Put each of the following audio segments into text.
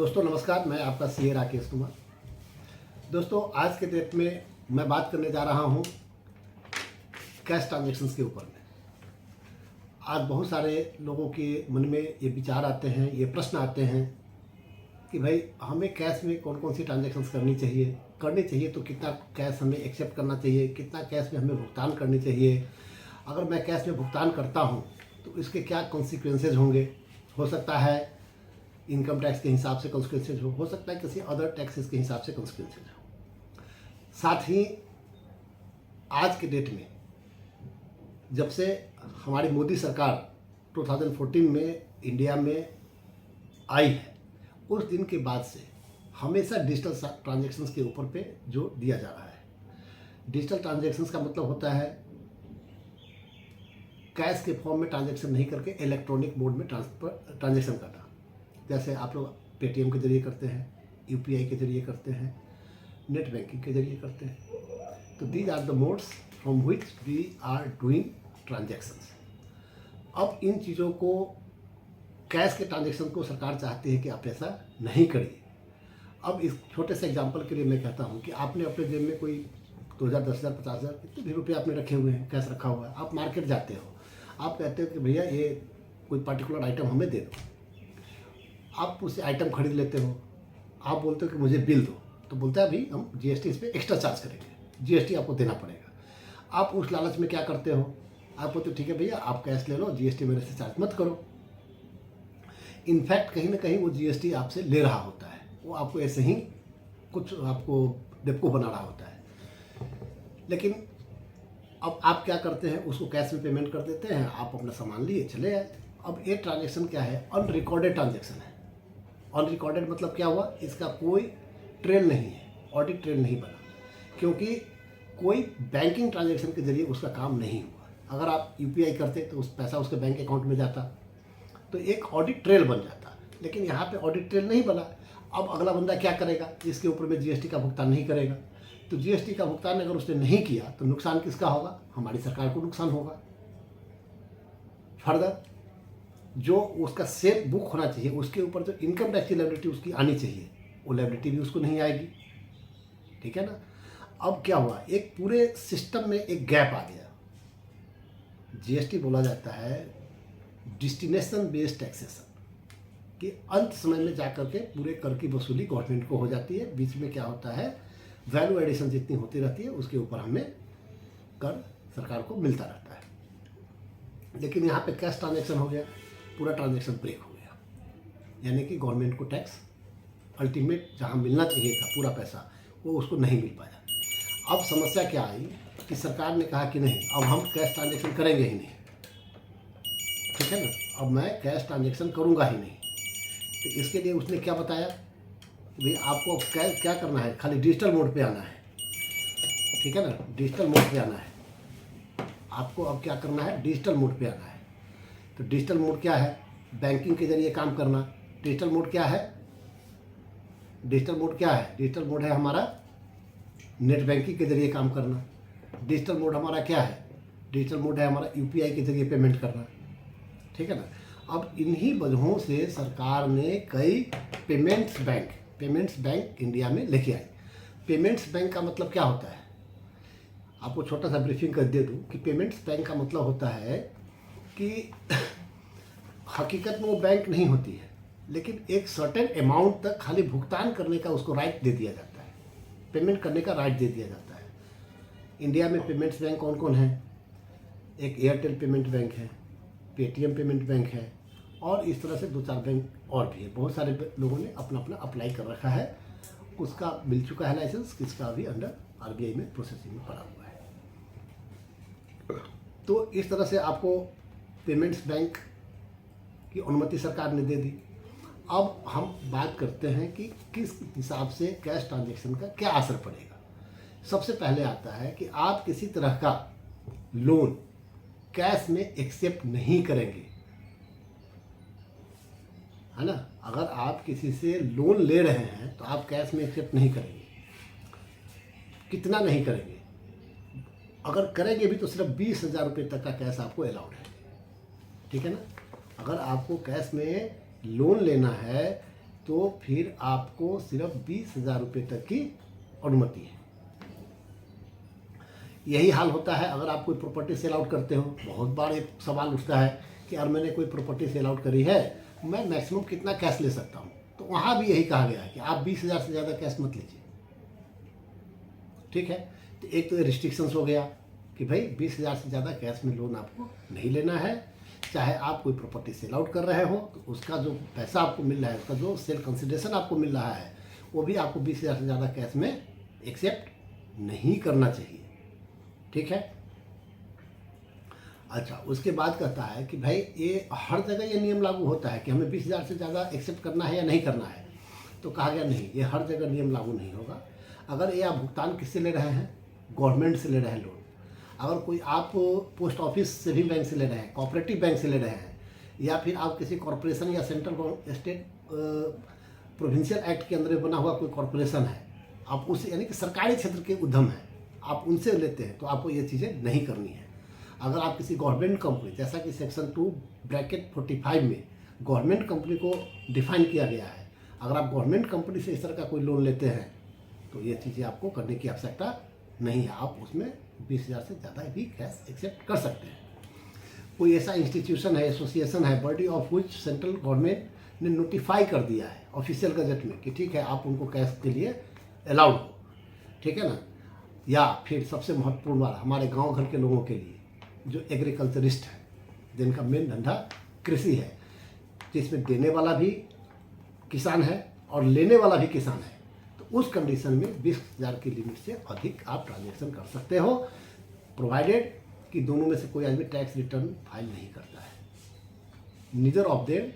दोस्तों नमस्कार, मैं आपका सीए राकेश कुमार। दोस्तों आज के डेट में मैं बात करने जा रहा हूं कैश ट्रांजैक्शंस के ऊपर में। आज बहुत सारे लोगों के मन में ये विचार आते हैं, ये प्रश्न आते हैं कि भाई हमें कैश में कौन कौन सी ट्रांजैक्शंस करनी चाहिए तो कितना कैश हमें एक्सेप्ट करना चाहिए, कितना कैश में हमें भुगतान करनी चाहिए। अगर मैं कैश में भुगतान करता हूँ तो इसके क्या कॉन्सिक्वेंसेज होंगे। हो सकता है इनकम टैक्स के हिसाब से कॉन्सिक्वेंसेज हो सकता है किसी अदर टैक्सेस के हिसाब से कॉन्सिक्वेंसेज हो। साथ ही आज के डेट में जब से हमारी मोदी सरकार 2014 में इंडिया में आई है, उस दिन के बाद से हमेशा डिजिटल ट्रांजैक्शंस के ऊपर पे जो दिया जा रहा है। डिजिटल ट्रांजैक्शंस का मतलब होता है कैश के फॉर्म में ट्रांजैक्शन नहीं करके इलेक्ट्रॉनिक मोड में ट्रांजैक्शन करना। जैसे आप लोग पेटीएम के जरिए करते हैं, यूपीआई के जरिए करते हैं, नेट बैंकिंग के जरिए करते हैं। तो these are the modes from which we are doing transactions. अब इन चीज़ों को, कैश के ट्रांजैक्शन को सरकार चाहती है कि आप ऐसा नहीं करिए। अब इस छोटे से एग्जांपल के लिए मैं कहता हूँ कि आपने अपने जेब में कोई 2000, 10,000, 50,000 कितने भी रुपये आपने रखे हुए हैं, कैश रखा हुआ है। आप मार्केट जाते हो, आप कहते हो कि भैया ये कोई पर्टिकुलर आइटम हमें दे दो। आप उससे आइटम खरीद लेते हो, आप बोलते हो कि मुझे बिल दो, तो बोलता है भाई हम जीएसटी इस पर एक्स्ट्रा चार्ज करेंगे, जीएसटी आपको देना पड़ेगा। आप उस लालच में क्या करते हो, आप बोलते हो ठीक है भैया आप कैश ले लो, जीएसटी मेरे से चार्ज मत करो। इनफैक्ट कहीं ना कहीं वो जीएसटी आपसे ले रहा होता है, वो आपको ऐसे ही कुछ आपको बेवकूफ़ बना रहा होता है। लेकिन अब आप क्या करते हैं, उसको कैश में पेमेंट कर देते हैं, आप अपना सामान लिए चले आए। अब ये ट्रांजैक्शन क्या है, अनरिकॉर्डेड ट्रांजैक्शन है। अनरिकॉर्डेड मतलब क्या हुआ, इसका कोई ट्रेल नहीं है, ऑडिट ट्रेल नहीं बना, क्योंकि कोई बैंकिंग ट्रांजैक्शन के जरिए उसका काम नहीं हुआ। अगर आप यूपीआई करते तो उस पैसा उसके बैंक अकाउंट में जाता तो एक ऑडिट ट्रेल बन जाता, लेकिन यहाँ पे ऑडिट ट्रेल नहीं बना। अब अगला बंदा क्या करेगा, इसके ऊपर में जीएसटी का भुगतान नहीं करेगा। तो जीएसटी का भुगतान अगर उसने नहीं किया तो नुकसान किसका होगा, हमारी सरकार को नुकसान होगा। फर्दर जो उसका सेफ बुक होना चाहिए, उसके ऊपर जो इनकम टैक्स की लायबिलिटी उसकी आनी चाहिए, वो लायबिलिटी भी उसको नहीं आएगी। ठीक है ना। अब क्या हुआ, एक पूरे सिस्टम में एक गैप आ गया। जीएसटी बोला जाता है डेस्टिनेशन बेस्ड टैक्सेशन, कि अंत समय में जाकर के पूरे कर की वसूली गवर्नमेंट को हो जाती है। बीच में क्या होता है, वैल्यू एडिशन जितनी होती रहती है उसके ऊपर हमें कर सरकार को मिलता रहता है। लेकिन यहाँ पे कैश ट्रांजैक्शन हो गया, पूरा ट्रांजैक्शन ब्रेक हो गया, यानी कि गवर्नमेंट को टैक्स अल्टीमेट जहाँ मिलना चाहिए था पूरा पैसा, वो उसको नहीं मिल पाया। अब समस्या क्या आई कि सरकार ने कहा कि नहीं, अब हम कैश ट्रांजैक्शन करेंगे ही नहीं। ठीक है ना, अब मैं कैश ट्रांजैक्शन करूँगा ही नहीं। तो इसके लिए उसने क्या बताया, भाई आपको क्या करना है, खाली डिजिटल मोड पे आना है। ठीक है ना, डिजिटल मोड पे आना है आपको। अब क्या करना है, डिजिटल मोड पे आना है। तो डिजिटल मोड क्या है, बैंकिंग के जरिए काम करना। डिजिटल मोड क्या है, डिजिटल मोड क्या है, डिजिटल मोड है हमारा नेट बैंकिंग के जरिए काम करना। डिजिटल मोड हमारा क्या है, डिजिटल मोड है हमारा यूपीआई के जरिए पेमेंट करना। ठीक है ना। अब इन्हीं वजहों से सरकार ने कई पेमेंट्स बैंक इंडिया में लेके आई। पेमेंट्स बैंक का मतलब क्या होता है, आपको छोटा सा ब्रीफिंग कर दे दूं कि पेमेंट्स बैंक का मतलब होता है कि हकीकत में वो बैंक नहीं होती है, लेकिन एक सर्टेन अमाउंट तक खाली भुगतान करने का उसको राइट दे दिया जाता है, पेमेंट करने का राइट दे दिया जाता है। इंडिया में पेमेंट्स बैंक कौन कौन है, एक एयरटेल पेमेंट बैंक है, पेटीएम पेमेंट बैंक है, और इस तरह से 2-4 बैंक और भी है। बहुत सारे लोगों ने अपना अपना अप्लाई कर रखा है, उसका मिल चुका है लाइसेंस, किसका अभी अंडर आरबीआई में प्रोसेसिंग में पड़ा हुआ है। तो इस तरह से आपको पेमेंट्स बैंक की अनुमति सरकार ने दे दी। अब हम बात करते हैं कि किस हिसाब से कैश ट्रांजैक्शन का क्या असर पड़ेगा। सबसे पहले आता है कि आप किसी तरह का लोन कैश में एक्सेप्ट नहीं करेंगे, है ना। अगर आप किसी से लोन ले रहे हैं तो आप कैश में एक्सेप्ट नहीं करेंगे। कितना नहीं करेंगे, अगर करेंगे भी तो सिर्फ 20,000 रुपये तक का कैश आपको अलाउड है। ठीक है ना। अगर आपको कैश में लोन लेना है तो फिर आपको सिर्फ 20,000 रुपये तक की अनुमति है। यही हाल होता है अगर आप कोई प्रॉपर्टी सेल आउट करते हो। बहुत बार एक सवाल उठता है कि यार मैंने कोई प्रॉपर्टी सेल आउट करी है, मैं मैक्सिमम कितना कैश ले सकता हूँ। तो वहाँ भी यही कहा गया है कि आप 20,000 से ज़्यादा कैश मत लीजिए। ठीक है, तो एक तो ये रिस्ट्रिक्शंस हो गया कि भाई 20,000 से ज़्यादा कैश में लोन आपको नहीं लेना है। चाहे आप कोई प्रॉपर्टी सेल आउट कर रहे हो तो उसका जो पैसा आपको मिल रहा है, उसका जो सेल कंसिडरेशन आपको मिल रहा है, वो भी आपको 20,000 से ज़्यादा कैश में एक्सेप्ट नहीं करना चाहिए। ठीक है, अच्छा, उसके बाद कहता है कि भाई ये हर जगह ये नियम लागू होता है कि हमें 20,000 से ज़्यादा एक्सेप्ट करना है या नहीं करना है। तो कहा गया नहीं, ये हर जगह नियम लागू नहीं होगा। अगर ये आप भुगतान किससे ले रहे हैं, गवर्नमेंट से ले रहे हैं लोन, अगर कोई आप पोस्ट ऑफिस से भी बैंक से ले रहे हैं, कोऑपरेटिव बैंक से ले रहे हैं, या फिर आप किसी कॉरपोरेशन या सेंट्रल स्टेट प्रोविंशियल एक्ट के अंदर बना हुआ कोई कॉरपोरेशन है, आप उससे यानी कि सरकारी क्षेत्र के उद्यम हैं, आप उनसे लेते हैं, तो आपको ये चीज़ें नहीं करनी है। अगर आप किसी गवर्नमेंट कंपनी, जैसा कि सेक्शन 2(45) में गवर्नमेंट कंपनी को डिफाइन किया गया है, अगर आप गवर्नमेंट कंपनी से इस तरह का कोई लोन लेते हैं तो ये चीज़ें आपको करने की आवश्यकता नहीं है। आप उसमें 20,000 से ज़्यादा भी कैश एक्सेप्ट कर सकते हैं। कोई ऐसा इंस्टीट्यूशन है, एसोसिएशन है, body of which central government ने नोटिफाई कर दिया है ऑफिशियल गजट में कि ठीक है आप उनको कैश के लिए अलाउड हो। ठीक है ना, या फिर सबसे महत्वपूर्ण बात हमारे गांव घर के लोगों के लिए जो एग्रीकल्चरिस्ट है, जिनका मेन धंधा कृषि है, जिसमें देने वाला भी किसान है और लेने वाला भी किसान है, तो उस कंडीशन में 20,000 की लिमिट से अधिक आप ट्रांजैक्शन कर सकते हो, प्रोवाइडेड कि दोनों में से कोई आदमी टैक्स रिटर्न फाइल नहीं करता है। Neither of them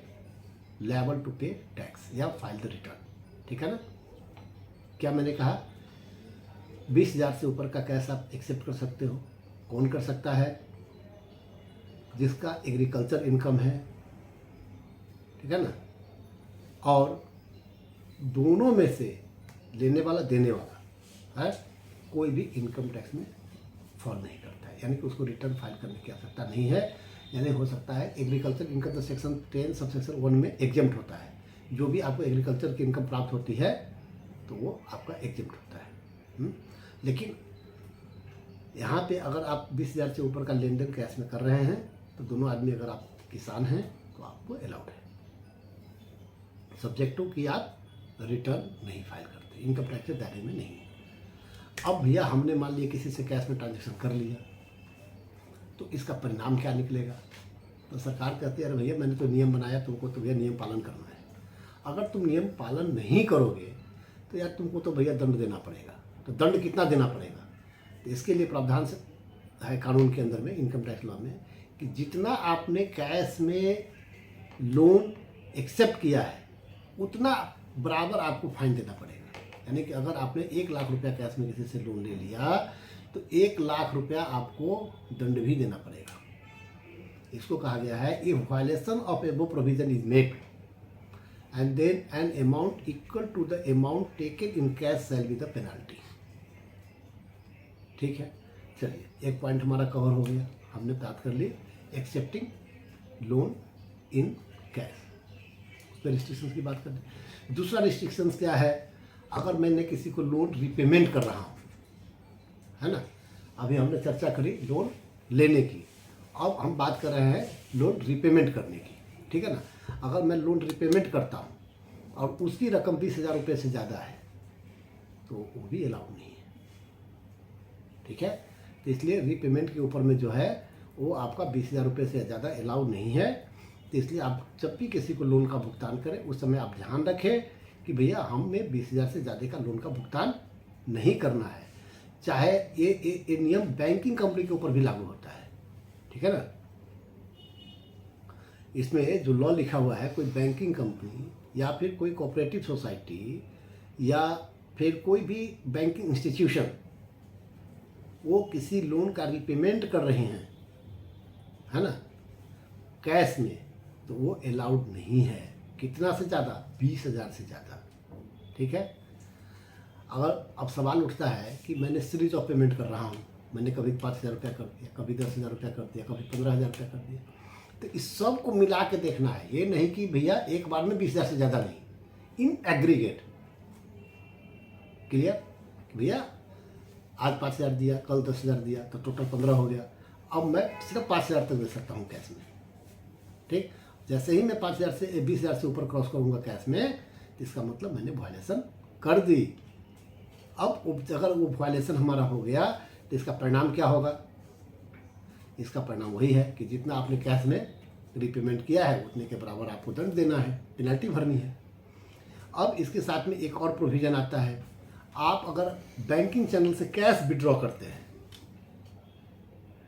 liable to pay tax या फाइल द रिटर्न। ठीक है ना, क्या मैंने कहा 20,000 से ऊपर का कैश आप एक्सेप्ट कर सकते हो। कौन कर सकता है, जिसका एग्रीकल्चर इनकम है। ठीक है ना, और दोनों में से लेने वाला देने वाला है, कोई भी इनकम टैक्स में फॉल नहीं करता है, यानी कि उसको रिटर्न फाइल करने की आवश्यकता नहीं है। यानी हो सकता है एग्रीकल्चर इनकम तो सेक्शन 10 सबसेक्शन 1 में एग्जेम्प्ट होता है, जो भी आपको एग्रीकल्चर की इनकम प्राप्त होती है तो वो आपका एग्जेम्प्ट होता है। लेकिन यहाँ पे अगर आप 20,000 से ऊपर का लेन देन कैश में कर रहे हैं तो दोनों आदमी, अगर आप किसान हैं तो आपको अलाउड है, सब्जेक्ट टू कि आप रिटर्न नहीं फाइल करते, इनकम टैक्स के दायरे में नहीं है। अब भैया हमने मान लिया किसी से कैश में ट्रांजेक्शन कर लिया, तो इसका परिणाम क्या निकलेगा। तो सरकार कहती है अरे भैया मैंने तो नियम बनाया, तुमको तो भैया नियम पालन करना है। अगर तुम नियम पालन नहीं करोगे तो यार तुमको तो भैया दंड देना पड़ेगा। तो दंड कितना देना पड़ेगा, तो इसके लिए प्रावधान है कानून के अंदर में, इनकम टैक्स लॉ में, कि जितना आपने कैश में लोन एक्सेप्ट किया है उतना बराबर आपको फाइन देना पड़ेगा। यानी कि अगर आपने 1,00,000 रुपया कैश में किसी से लोन ले लिया तो 1,00,000 रुपया आपको दंड भी देना पड़ेगा। इसको कहा गया है if violation of above provision is made and then an amount equal to the amount taken in cash shall be the penalty. ठीक है, चलिए एक पॉइंट हमारा कवर हो गया, हमने बात कर ली एक्सेप्टिंग लोन इन कैश, उस पर रिस्ट्रिक्शंस की बात कर ली। दूसरा रिस्ट्रिक्शंस क्या है, अगर मैंने किसी को लोन रिपेमेंट कर रहा हूँ, है ना, अभी हमने चर्चा करी लोन लेने की, अब हम बात कर रहे हैं लोन रिपेमेंट करने की। ठीक है ना, अगर मैं लोन रिपेमेंट करता हूँ और उसकी रकम 20,000 रुपये से ज़्यादा है तो वो भी अलाउड नहीं है। ठीक है, तो इसलिए रीपेमेंट के ऊपर में जो है वो आपका 20,000 रुपये से ज़्यादा अलाउड नहीं है। तो इसलिए आप जब भी किसी को लोन का भुगतान करें उस समय आप ध्यान रखें कि भैया हमें 20,000 से ज़्यादा का लोन का भुगतान नहीं करना है। चाहे ये नियम बैंकिंग कंपनी के ऊपर भी लागू होता है। ठीक है ना, इसमें जो लॉ लिखा हुआ है, कोई बैंकिंग कंपनी या फिर कोई कोऑपरेटिव सोसाइटी या फिर कोई भी बैंकिंग इंस्टीट्यूशन वो किसी लोन का रिपेमेंट कर रहे हैं, है ना, कैश में, तो वो अलाउड नहीं है। कितना से ज़्यादा, 20,000 से ज़्यादा। ठीक है, अगर अब सवाल उठता है कि मैंने सीरीज ऑफ पेमेंट कर रहा हूँ, मैंने कभी 5,000 रुपया कर दिया, कभी 10,000 रुपया कर दिया, कभी 15,000 रुपया कर दिया, तो इस सब को मिला के देखना है। ये नहीं कि भैया एक बार में 20,000 से ज़्यादा नहीं, इन एग्रीगेट। क्लियर? भैया आज 5,000 दिया, कल 10,000 दिया, तो टोटल 15 हो गया। अब मैं सिर्फ 5,000 तक दे सकता हूँ कैश में। ठीक, जैसे ही मैं 5,000 से 20,000 से ऊपर क्रॉस करूँगा कैश में, तो इसका मतलब मैंने वायलेशन कर दी। अब अगर वो वायलेशन हमारा हो गया तो इसका परिणाम क्या होगा? इसका परिणाम वही है कि जितना आपने कैश में रिपेमेंट किया है उतने के बराबर आपको दंड देना है, पेनल्टी भरनी है। अब इसके साथ में एक और प्रोविज़न आता है, आप अगर बैंकिंग चैनल से कैश विड्रॉ करते हैं,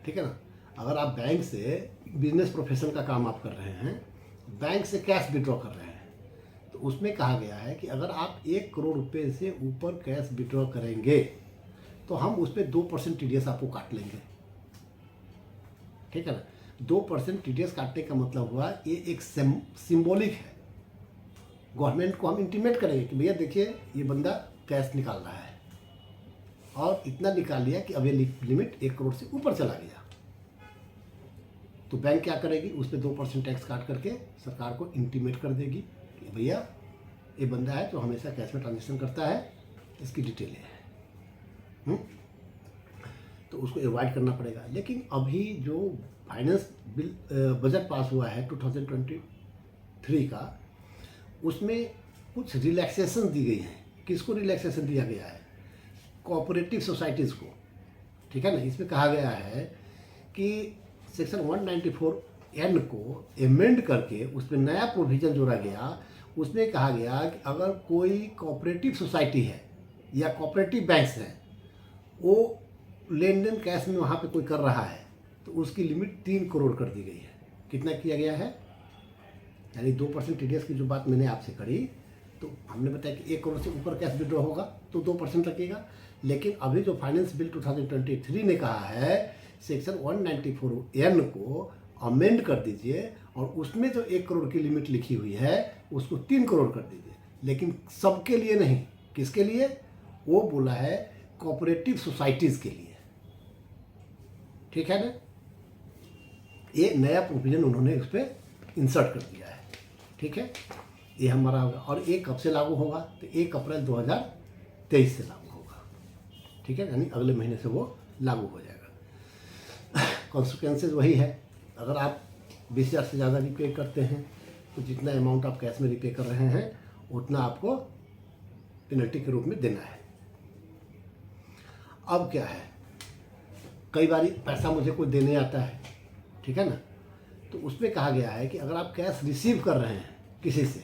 ठीक है ना, अगर आप बैंक से बिजनेस प्रोफेशन का काम आप कर रहे हैं, बैंक से कैश विड्रॉ कर रहे हैं, तो उसमें कहा गया है कि अगर आप 1 करोड़ रुपए से ऊपर कैश विड्रॉ करेंगे तो हम उस पर 2% TDS आपको काट लेंगे। ठीक है ना, 2% TDS काटने का मतलब हुआ ये एक सिंबॉलिक है। गवर्नमेंट को हम इंटीमेट करेंगे कि भैया देखिए ये बंदा कैश निकाल रहा है और इतना निकाल लिया कि अब ये लिमिट 1 करोड़ से ऊपर चला गया, तो बैंक क्या करेगी? उस पर 2% टैक्स काट करके सरकार को इंटीमेट कर देगी कि भैया ये बंदा है जो हमेशा कैश में ट्रांजेक्शन करता है, इसकी डिटेल है। तो उसको अवॉइड करना पड़ेगा। लेकिन अभी जो फाइनेंस बिल बजट पास हुआ है 2023 का, उसमें कुछ रिलैक्सेशन दी गई हैं। किसको रिलैक्सेशन दिया गया है? कोऑपरेटिव सोसाइटीज़ को। ठीक है ना, इसमें कहा गया है कि सेक्शन 194N को एमेंड करके उसमें नया प्रोविज़न जोड़ा गया। उसमें कहा गया कि अगर कोई कोऑपरेटिव सोसाइटी है या कोऑपरेटिव बैंक्स हैं, वो लेन देन कैश में वहाँ पे कोई कर रहा है, तो उसकी लिमिट 3 करोड़ कर दी गई है। कितना किया गया है? यानी 2% TDS की जो बात मैंने आपसे करी, तो हमने बताया कि 1 करोड़ से ऊपर कैश विड्रॉ होगा तो 2% लगेगा। लेकिन अभी जो फाइनेंस बिल 2023 ने कहा है, सेक्शन 194N को अमेंड कर दीजिए और उसमें जो 1 करोड़ की लिमिट लिखी हुई है उसको 3 करोड़ कर दीजिए। लेकिन सबके लिए नहीं। किसके लिए? वो बोला है कोऑपरेटिव सोसाइटीज़ के लिए। ठीक है ना, ये नया प्रोविजन उन्होंने उस पर इंसर्ट कर दिया है। ठीक है, ये हमारा होगा। और ये कब से लागू होगा? तो 1 अप्रैल 2023 से लागू होगा। ठीक है, यानी अगले महीने से वो लागू हो जाएगा। कॉन्सिक्वेंसेज वही है, अगर आप 20,000 से ज़्यादा रिपे करते हैं तो जितना अमाउंट आप कैश में रिपे कर रहे हैं उतना आपको पेनल्टी के रूप में देना है। अब क्या है, कई बार पैसा मुझे कोई देने आता है, ठीक है ना, तो उसमें कहा गया है कि अगर आप कैश रिसीव कर रहे हैं किसी से,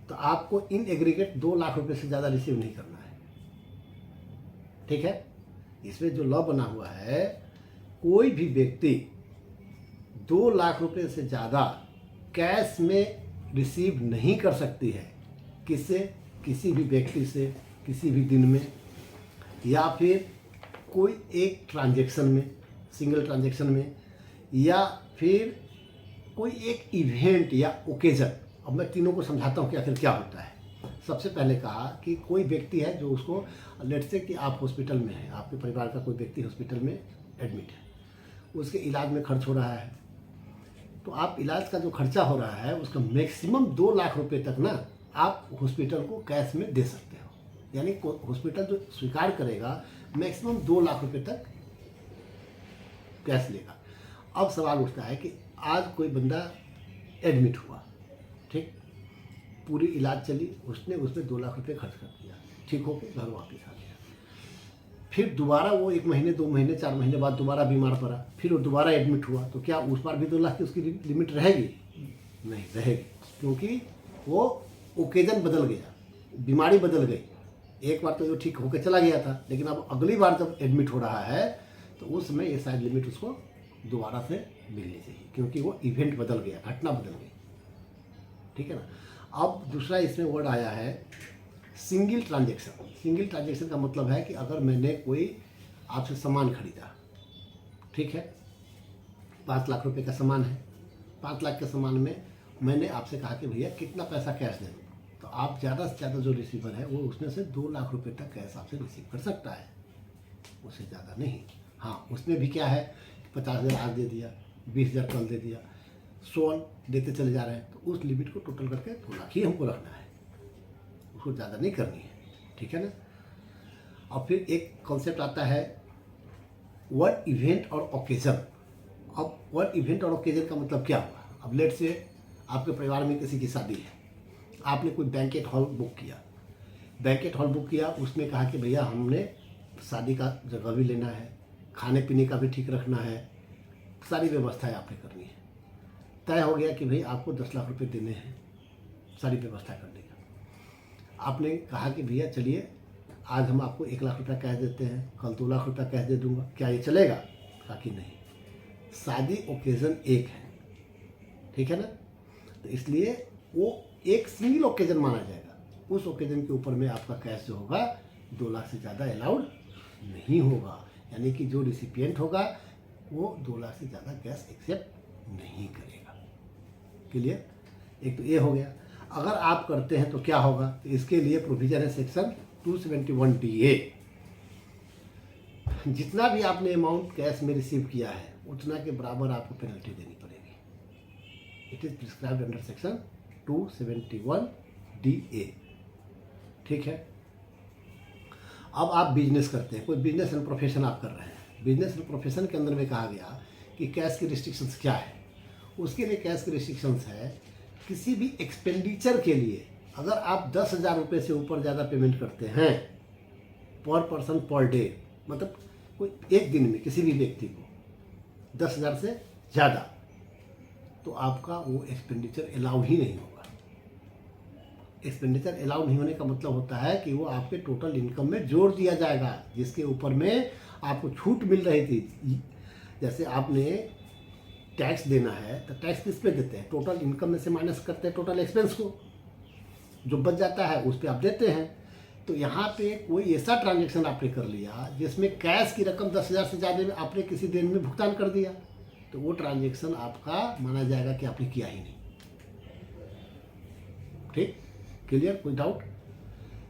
तो आपको इन एग्रीगेट 2 लाख रुपए से ज़्यादा रिसीव नहीं करना है। ठीक है, इसमें जो लॉ बना हुआ है, कोई भी व्यक्ति 2 लाख रुपए से ज़्यादा कैश में रिसीव नहीं कर सकती है। किससे? किसी भी व्यक्ति से, किसी भी दिन में, या फिर कोई एक ट्रांजैक्शन में, सिंगल ट्रांजैक्शन में, या फिर कोई एक इवेंट या ओकेजन। अब मैं तीनों को समझाता हूँ कि आखिर क्या होता है। सबसे पहले कहा कि कोई व्यक्ति है जो उसको, लेट्स से कि आप हॉस्पिटल में हैं, आपके परिवार का कोई व्यक्ति हॉस्पिटल में एडमिट है, उसके इलाज में खर्च हो रहा है, तो आप इलाज का जो खर्चा हो रहा है उसका मैक्सिमम 2 लाख रुपए तक ना आप हॉस्पिटल को कैश में दे सकते हो। यानी हॉस्पिटल जो स्वीकार करेगा मैक्सिमम 2 लाख रुपए तक कैश लेगा। अब सवाल उठता है कि आज कोई बंदा एडमिट हुआ, ठीक, पूरी इलाज चली, उसने उसमें 2 लाख रुपए खर्च कर दिया, ठीक होके घर वापस आ गया, फिर दोबारा वो 1 महीने 2 महीने 4 महीने बाद दोबारा बीमार पड़ा, फिर वो दोबारा एडमिट हुआ, तो क्या उस बार भी 2 लाख की उसकी लिमिट रहेगी? नहीं रहेगी, क्योंकि वो ओकेजन बदल गया, बीमारी बदल गई। एक बार तो वो ठीक होकर चला गया था, लेकिन अब अगली बार जब एडमिट हो रहा है तो उस समय ये शायद लिमिट उसको दोबारा से मिलनी चाहिए, क्योंकि वो इवेंट बदल गया, घटना बदल गई। ठीक है ना। अब दूसरा इसमें वर्ड आया है सिंगल ट्रांजैक्शन। सिंगल ट्रांजैक्शन का मतलब है कि अगर मैंने कोई आपसे सामान खरीदा, ठीक है, 5 लाख रुपए का सामान है, 5 लाख के सामान में मैंने आपसे कहा कि भैया कितना पैसा कैश दे, तो आप ज़्यादा से ज़्यादा जो रिसीवर है वो उसमें से 2 लाख रुपए तक कैश आपसे रिसीव कर सकता है, उससे ज़्यादा नहीं। हाँ, उसमें भी क्या है, 50,000 आज दे दिया, 20,000 कल दे दिया, 100 देते चले जा रहे हैं, तो उस लिमिट को टोटल करके 2 लाख ही हमको रखना है, उसको ज़्यादा नहीं करनी है, ठीक है ना। और फिर एक कॉन्सेप्ट आता है वर्ड इवेंट और ओकेजन। अब वर्ड इवेंट और ओकेजन का मतलब क्या हुआ? अब लेट से आपके परिवार में किसी की शादी है, आपने कोई बैंकेट हॉल बुक किया, उसमें कहा कि भैया हमने शादी का जगह भी लेना है, खाने पीने का भी ठीक रखना है, सारी व्यवस्थाएं आपने करनी है। तय हो गया कि भाई आपको 10 लाख रुपए देने हैं सारी व्यवस्था करने का। आपने कहा कि भैया चलिए आज हम आपको 1 लाख रुपया कैश देते हैं, कल 2 लाख रुपया कैश दे दूंगा, क्या ये चलेगा? कहा कि नहीं, शादी ओकेजन एक है, ठीक है ना। तो इसलिए वो एक सिंगल ओकेजन माना जाएगा। उस ओकेजन के ऊपर में आपका कैश जो होगा 2 लाख से ज़्यादा अलाउड नहीं होगा, यानी कि जो रिसिपिएंट होगा वो 2 लाख से ज़्यादा कैश एक्सेप्ट नहीं करेगा। क्लियर? एक तो ये हो गया। अगर आप करते हैं तो क्या होगा? तो इसके लिए प्रोविजन है सेक्शन 271DA। जितना भी आपने अमाउंट कैश में रिसीव किया है उतना के बराबर आपको पेनल्टी देनी पड़ेगी। It is prescribed under section 271DA, ठीक है। अब आप बिजनेस करते हैं, कोई बिजनेस एंड प्रोफेशन आप कर रहे हैं, बिजनेस एंड प्रोफेशन के अंदर में कहा गया कि कैश की रिस्ट्रिक्शंस क्या है। उसके लिए कैश की रिस्ट्रिक्शंस है किसी भी एक्सपेंडिचर के लिए अगर आप 10,000 रुपये से ऊपर ज़्यादा पेमेंट करते हैं पर पर्सन पर डे, मतलब कोई एक दिन में किसी भी व्यक्ति को 10,000 से ज़्यादा, तो आपका वो एक्सपेंडिचर अलाउ ही नहीं होगा। एक्सपेंडिचर अलाउ नहीं होने का मतलब होता है कि वो आपके टोटल इनकम में जोड़ दिया जाएगा, जिसके ऊपर में आपको छूट मिल रही थी। जैसे आपने टैक्स देना है तो टैक्स किस पे देते हैं? टोटल इनकम में से माइनस करते हैं टोटल एक्सपेंस को, जो बच जाता है उस पर आप देते हैं। तो यहाँ पे कोई ऐसा ट्रांजेक्शन आपने कर लिया जिसमें कैश की रकम 10,000 से ज़्यादा में आपने किसी दिन में भुगतान कर दिया, तो वो ट्रांजेक्शन आपका माना जाएगा कि आपने किया ही नहीं। ठीक, क्लियर? कोई डाउट?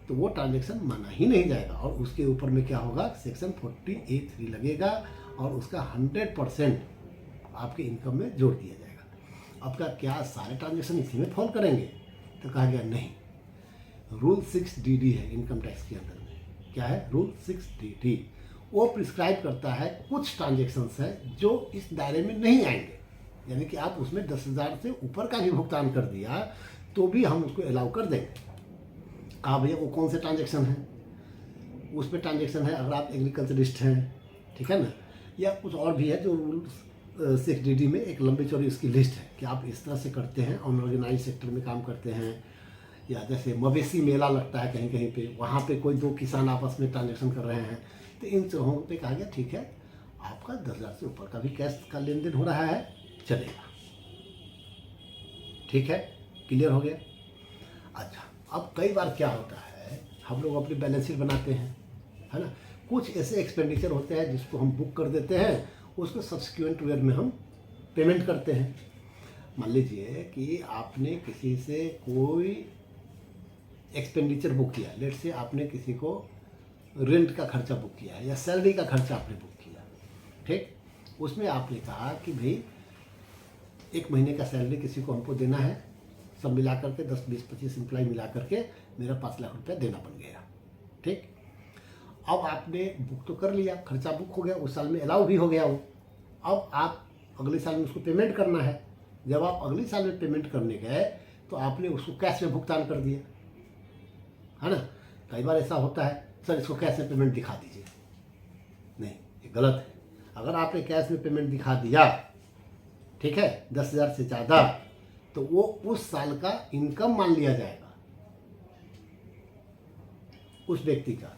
तो वो ट्रांजेक्शन माना ही नहीं जाएगा और उसके ऊपर में क्या होगा? सेक्शन 40A(3) लगेगा और उसका 100% आपके इनकम में जोड़ दिया जाएगा। आपका क्या सारे ट्रांजेक्शन इसी में फॉल करेंगे? तो कहा गया नहीं, रूल 6DD है इनकम टैक्स के अंदर में। क्या है? Rule 6DD। वो प्रिस्क्राइब करता है कुछ ट्रांजेक्शन्स हैं जो इस दायरे में नहीं आएंगे, यानी कि आप उसमें 10,000 से ऊपर का भी भुगतान कर दिया तो भी हम उसको अलाउ कर देंगे। कहा भैया वो कौन से ट्रांजेक्शन है? उसमें ट्रांजेक्शन है अगर आप एग्रीकल्चरिस्ट हैं, ठीक है ना, या कुछ और भी है जो रूल 6DD में एक लंबी चौड़ी उसकी लिस्ट है कि आप इस तरह से करते हैं, अनऑर्गेनाइज सेक्टर में काम करते हैं, या जैसे मवेशी मेला लगता है कहीं कहीं पे, वहाँ पे कोई 2 किसान आपस में ट्रांजेक्शन कर रहे हैं, तो इन जगहों पे कहा गया ठीक है आपका 10,000 से ऊपर का भी कैश का लेन देन हो रहा है, चलेगा। ठीक है, क्लियर हो गया? अच्छा, अब कई बार क्या होता है, हम लोग अपनी बैलेंस शीट बनाते हैं, है ना, कुछ ऐसे एक्सपेंडिचर होते हैं जिसको हम बुक कर देते हैं, उसको सब्सिक्वेंट ईयर में हम पेमेंट करते हैं। मान लीजिए कि आपने किसी से कोई एक्सपेंडिचर बुक किया, लेट से आपने किसी को रेंट का खर्चा बुक किया है या सैलरी का खर्चा आपने बुक किया, ठीक, उसमें आपने कहा कि भाई 1 महीने का सैलरी किसी को हमको देना है, सब मिला करके 10, 20, 25 एम्प्लॉय मिला करके मेरा 5 लाख रुपया देना बन गया। ठीक, अब आपने बुक तो कर लिया, खर्चा बुक हो गया, उस साल में अलाउ भी हो गया वो। अब आप अगले साल में उसको पेमेंट करना है। जब आप अगले साल में पेमेंट करने गए तो आपने उसको कैश में भुगतान कर दिया, है ना। कई बार ऐसा होता है, सर इसको कैश में पेमेंट दिखा दीजिए। नहीं, ये गलत है। अगर आपने कैश में पेमेंट दिखा दिया, ठीक है, 10,000 से ज़्यादा, तो वो उस साल का इनकम मान लिया जाएगा उस व्यक्ति का।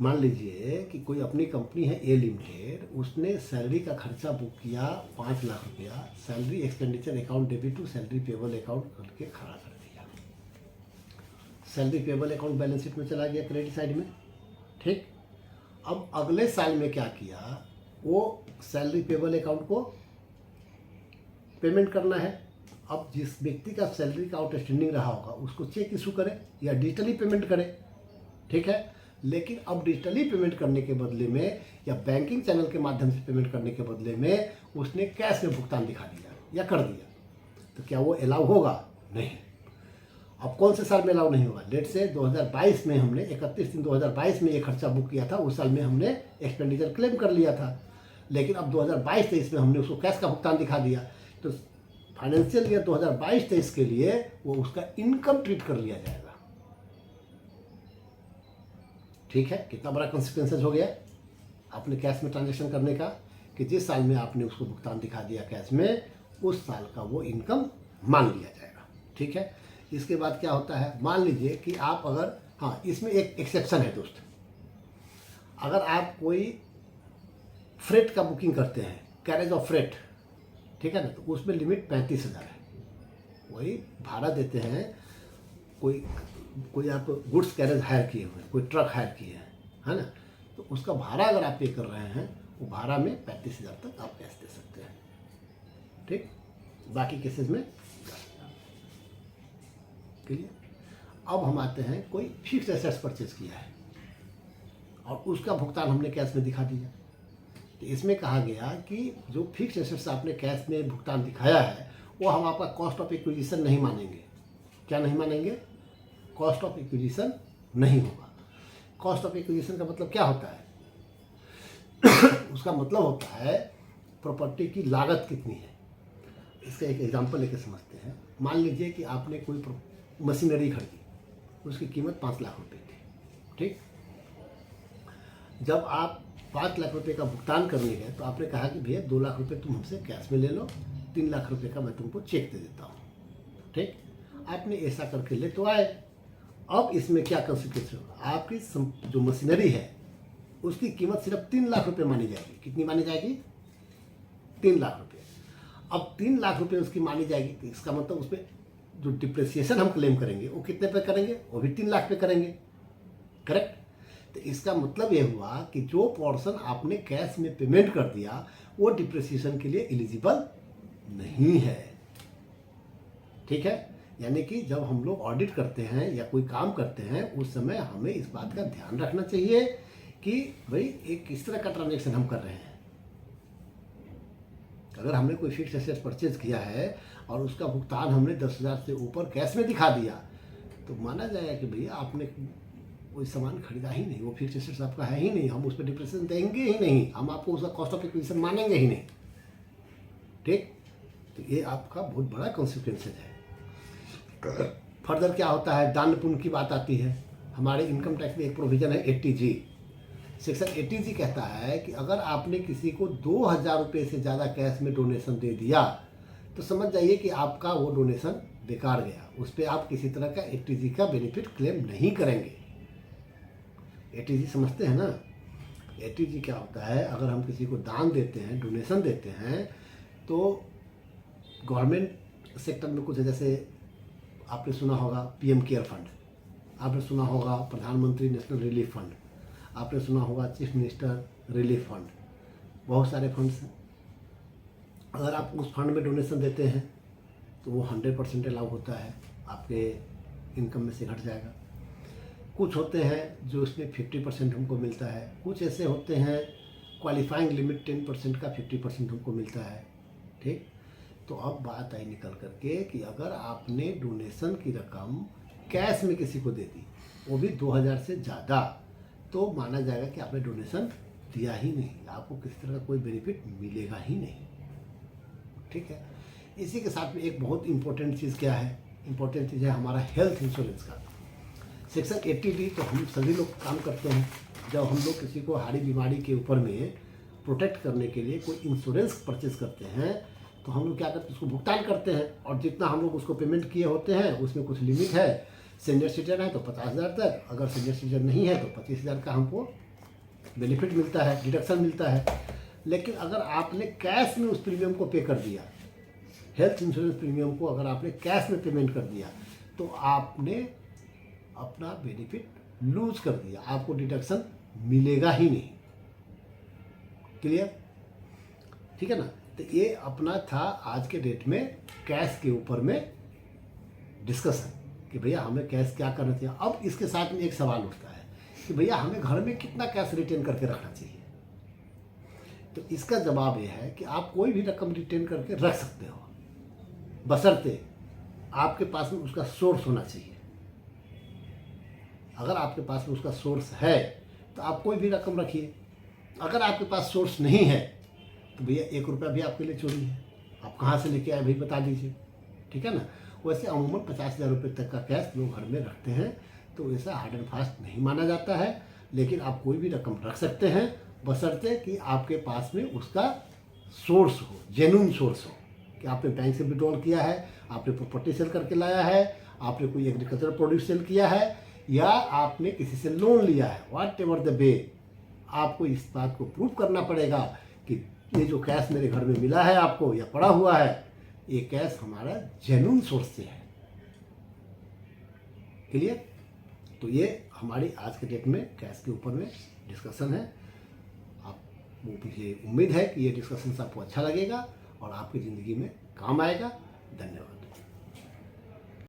मान लीजिए कि कोई अपनी कंपनी है ए लिमिटेड, उसने सैलरी का खर्चा बुक किया 5 लाख रुपया, salary expenditure account debit to salary payable account करके खड़ा कर दिया। Salary payable account balance sheet में चला गया क्रेडिट साइड में। ठीक, अब अगले साल में क्या किया, वो सैलरी पेबल अकाउंट को पेमेंट करना है। अब जिस व्यक्ति का सैलरी का आउटस्टैंडिंग रहा होगा उसको चेक इशू करे या डिजिटली पेमेंट करे, ठीक है। लेकिन अब डिजिटली पेमेंट करने के बदले में या बैंकिंग चैनल के माध्यम से पेमेंट करने के बदले में उसने कैश में भुगतान दिखा दिया या कर दिया, तो क्या वो अलाउ होगा? नहीं। अब कौन से साल में अलाउ नहीं होगा? लेट से 2022 में हमने 31/3/2022 में ये खर्चा बुक किया था, उस साल में हमने एक्सपेंडिचर क्लेम कर लिया था, लेकिन अब 2022-23 में हमने उसको कैश का भुगतान दिखा दिया, तो फाइनेंशियल ईयर 2022-23 के लिए वो उसका इनकम ट्रीट कर लिया जाएगा। ठीक है, कितना बड़ा कॉन्सिक्वेंसेज हो गया आपने कैश में ट्रांजेक्शन करने का, कि जिस साल में आपने उसको भुगतान दिखा दिया कैश में, उस साल का वो इनकम मान लिया जाएगा। ठीक है, इसके बाद क्या होता है, मान लीजिए कि आप अगर, हाँ इसमें एक एक्सेप्शन है दोस्त, अगर आप कोई फ्रेट का बुकिंग करते हैं, कैरेज ऑफ फ्रेट, ठीक है ना, तो उसमें लिमिट 35,000 है। वही भाड़ा देते हैं, कोई आप गुड्स कैरेज हायर किए हुए हैं, कोई ट्रक हायर किए हैं, है ना, तो उसका भाड़ा अगर आप पे कर रहे हैं, वो भाड़ा में 35,000 तक आप कैश दे सकते हैं। ठीक, बाकी केसेस में क्लियर। अब हम आते हैं, कोई फिक्स एसेट्स परचेज किया है और उसका भुगतान हमने कैश में दिखा दिया, तो इसमें कहा गया कि जो फिक्स एसेट्स आपने कैश में भुगतान दिखाया है, वो हम आपका कॉस्ट ऑफ एक्विजिशन नहीं मानेंगे। क्या नहीं मानेंगे? कॉस्ट ऑफ एक्विजिशन नहीं होगा। कॉस्ट ऑफ एक्विजिशन का मतलब क्या होता है? उसका मतलब होता है प्रॉपर्टी की लागत कितनी है। इसका एक एग्जांपल लेके समझते हैं। मान लीजिए कि आपने कोई मशीनरी खरीदी, उसकी कीमत 5 लाख रुपए थी। ठीक, जब आप 5 लाख रुपए का भुगतान करने गए तो आपने कहा कि भैया 2 लाख रुपए तुम हमसे कैश में ले लो, 3 लाख रुपए का मैं तुमको चेक दे देता हूँ। ठीक, आपने ऐसा करके ले तो आए। अब इसमें क्या कंसिक्वेंस होगा? आपकी जो मशीनरी है उसकी कीमत सिर्फ 3 लाख रुपए मानी जाएगी। कितनी मानी जाएगी? 3 लाख रुपए। अब 3 लाख रुपए उसकी मानी जाएगी, तो इसका मतलब उस पर जो डिप्रिसिएशन हम क्लेम करेंगे वो कितने पे करेंगे? वो भी 3 लाख पे करेंगे। करेक्ट। तो इसका मतलब ये हुआ कि जो पोर्शन आपने कैश में पेमेंट कर दिया वो डिप्रिसिएशन के लिए एलिजिबल नहीं है। ठीक है, यानी कि जब हम लोग ऑडिट करते हैं या कोई काम करते हैं, उस समय हमें इस बात का ध्यान रखना चाहिए कि भाई एक किस तरह का ट्रांजेक्शन हम कर रहे हैं। अगर हमने कोई फिक्स एसेट परचेज किया है और उसका भुगतान हमने 10,000 से ऊपर कैश में दिखा दिया, तो माना जाएगा कि भैया आपने कोई सामान खरीदा ही नहीं, वो फिक्स एसेट्स आपका है ही नहीं, हम उस पर डिप्रेशन देंगे ही नहीं, हम आपको उसका कॉस्ट ऑफ एक्विजिशन मानेंगे ही नहीं। ठीक, तो ये आपका बहुत बड़ा कॉन्सिक्वेंसेज है। फर्दर क्या होता है? दान पुण्य की बात आती है। हमारे इनकम टैक्स में एक प्रोविजन है 80G। सेक्शन 80G कहता है कि अगर आपने किसी को 2,000 रुपये से ज़्यादा कैश में डोनेशन दे दिया तो समझ जाइए कि आपका वो डोनेशन बेकार गया, उस पर आप किसी तरह का 80G का बेनिफिट क्लेम नहीं करेंगे। 80G समझते हैं ना? 80G क्या होता है? अगर हम किसी को दान देते हैं, डोनेशन देते हैं, तो गवर्नमेंट सेक्टर में कुछ है, जैसे आपने सुना होगा PM केयर फंड, आपने सुना होगा प्रधानमंत्री नेशनल रिलीफ फंड, आपने सुना होगा चीफ मिनिस्टर रिलीफ फंड, बहुत सारे फंड्स हैं। अगर आप उस फंड में डोनेशन देते हैं तो वो 100% अलाउ होता है, आपके इनकम में से घट जाएगा। कुछ होते हैं जो इसमें 50% हमको मिलता है, कुछ ऐसे होते हैं क्वालिफाइंग लिमिट 10% का 50% हमको मिलता है। ठीक, तो अब बात आई निकल करके कि अगर आपने डोनेशन की रकम कैश में किसी को दे दी, वो भी 2,000 से ज़्यादा, तो माना जाएगा कि आपने डोनेशन दिया ही नहीं, आपको किसी तरह का कोई बेनिफिट मिलेगा ही नहीं। ठीक है, इसी के साथ में एक बहुत इंपॉर्टेंट चीज़ क्या है? इंपॉर्टेंट चीज़ है हमारा हेल्थ इंश्योरेंस का। सेक्शन 80D तो हम सभी लोग काम करते हैं। जब हम लोग किसी को हार्ट बीमारी के ऊपर में प्रोटेक्ट करने के लिए कोई इंश्योरेंस परचेज करते हैं, तो हम लोग क्या करते हैं? उसको भुगतान करते हैं, और जितना हम लोग उसको पेमेंट किए होते हैं उसमें कुछ लिमिट है। सीनियर सिटीजन है तो 50,000 तक, अगर सीनियर सिटीजन नहीं है तो 25,000 का हमको बेनिफिट मिलता है, डिडक्शन मिलता है। लेकिन अगर आपने कैश में उस प्रीमियम को पे कर दिया, हेल्थ इंश्योरेंस प्रीमियम को अगर आपने कैश में पेमेंट कर दिया, तो आपने अपना बेनिफिट लूज कर दिया, आपको डिडक्शन मिलेगा ही नहीं। क्लियर? ठीक है ना? तो ये अपना था आज के डेट में कैश के ऊपर में डिस्कशन कि भैया हमें कैश क्या करना चाहिए। अब इसके साथ में एक सवाल उठता है कि भैया हमें घर में कितना कैश रिटेन करके रखना चाहिए। तो इसका जवाब ये है कि आप कोई भी रकम रिटेन करके रख सकते हो, बशर्ते आपके पास में उसका सोर्स होना चाहिए। अगर आपके पास में उसका सोर्स है तो आप कोई भी रकम रखिए। अगर आपके पास सोर्स नहीं है तो भैया 1 रुपया भी आपके लिए चोरी है। आप कहाँ से लेके आए भाई बता दीजिए, ठीक है ना। वैसे अमूमन 50,000 रुपये तक का कैश लोग घर में रखते हैं, तो ऐसा हार्ड एंड फास्ट नहीं माना जाता है। लेकिन आप कोई भी रकम रख सकते हैं, बशर्ते कि आपके पास में उसका सोर्स हो, जेन्युइन सोर्स हो, कि आपने बैंक से विड्रॉल किया है, आपने प्रॉपर्टी सेल करके लाया है, आपने कोई एग्रीकल्चर प्रोड्यूस सेल किया है, या आपने किसी से लोन लिया है। व्हाट एवर द वे, आपको इस बात को प्रूव करना पड़ेगा कि ये जो कैश मेरे घर में मिला है आपको या पड़ा हुआ है, ये कैश हमारा जेन्युइन सोर्स से है। क्लियर? तो ये हमारी आज के डेट में कैश के ऊपर में डिस्कशन है। आप मुझे उम्मीद है कि ये डिस्कशन आपको अच्छा लगेगा और आपकी ज़िंदगी में काम आएगा। धन्यवाद।